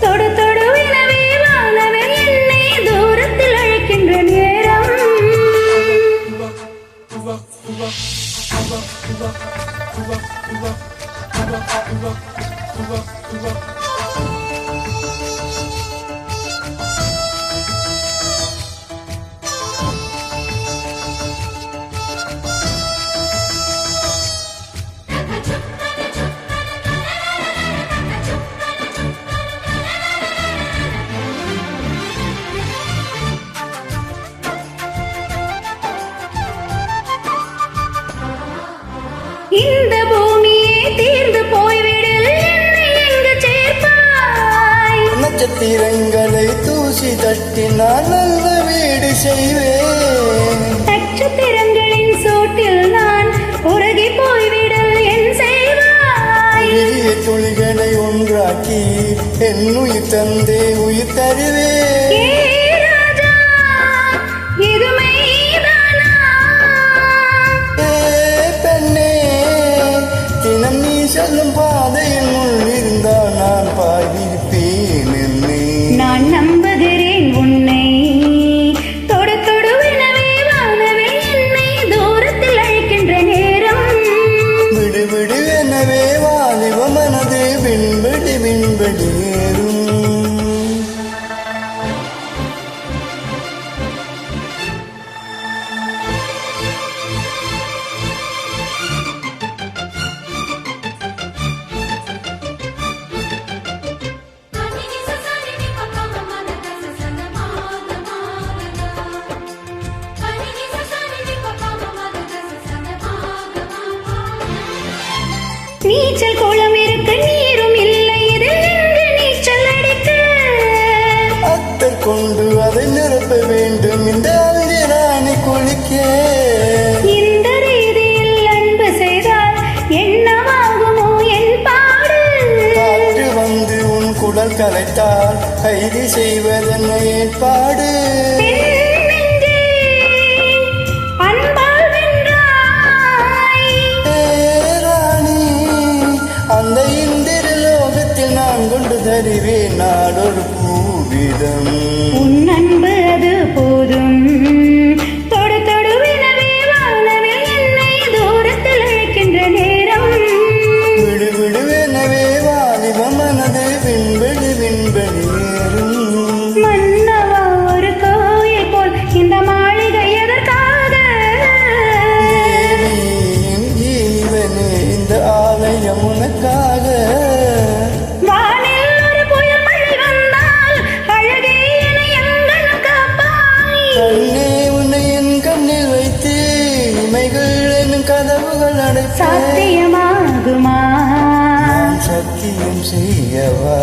தொடு தொடுவினவே வானவே என்னை தூரத்தில் அழைக்கின்ற நேரம். இந்த பூமியே தீர்ந்து போய்விடல் என்னை எங்கு சேர்ப்பாய். நட்சத்திரங்களை தூசி தட்டி நான் நல்ல வீடு செய்வேன். நட்சத்திரங்களின் சோட்டில் நான் உருகி போய்விடல் என் செய்வாய். பெரிய துளிகளை ஒன்றாக்கி என் உயிர் தந்தே உயிர் தருவேன். செல்லும் பாதையில் முள் இருந்தால் நான் பாய்விருப்பேன் என்னை. நான் நம்புகிறேன் உன்னை. தொடு தொடுவினவே வானவே என்னை தூரத்தில் அழைக்கின்ற நேரம். விடு விடுவெனவே வாலிப மனது விண்படி விண்படி ஏறும். நீச்சல் குளம் இருக்க நீரும் இல்லை இதில் எங்கு நீச்சல் அடிக்க. அத்தர் கொண்டு அதை நிரப்ப வேண்டும் இந்த அந்திராணி குளிக்க. இந்த ரீதியில் அன்பு செய்தால் என்னவாகுமோ என் பாடு. காற்று வந்து உன் குடல் கலைத்தால் கைது செய்வதென்ன ஏற்பாடு. அந்த இந்திர லோகத்தில் நான் கொண்டு தருவேன் நாடொரு பூவிதம். உன் அன்பு அது போதும். தொடு தொடுவினவே வானவே என்னை தூரத்தில் அழைக்கின்ற நேரம். விடு விடுவெனவே வாலிப மனது விண்படி விண்படி ஏறும். மன்னவா ஒரு கோயில் போல் இந்த மாளிகை எதற்காக? தேவியின் ஜீவனே இந்த ஆலயம் உனக்காக. வானில் ஒரு புயல் மழை வந்தால் அழகே என்னை எங்கனம் காப்பாய். கண்ணே உன்னை என் கண்ணில் வைத்து இமைகள் எனும் கதவுகள் அடைப்பேன். சாத்தியமாகுமா? நான் சத்தியம் செய்யவா?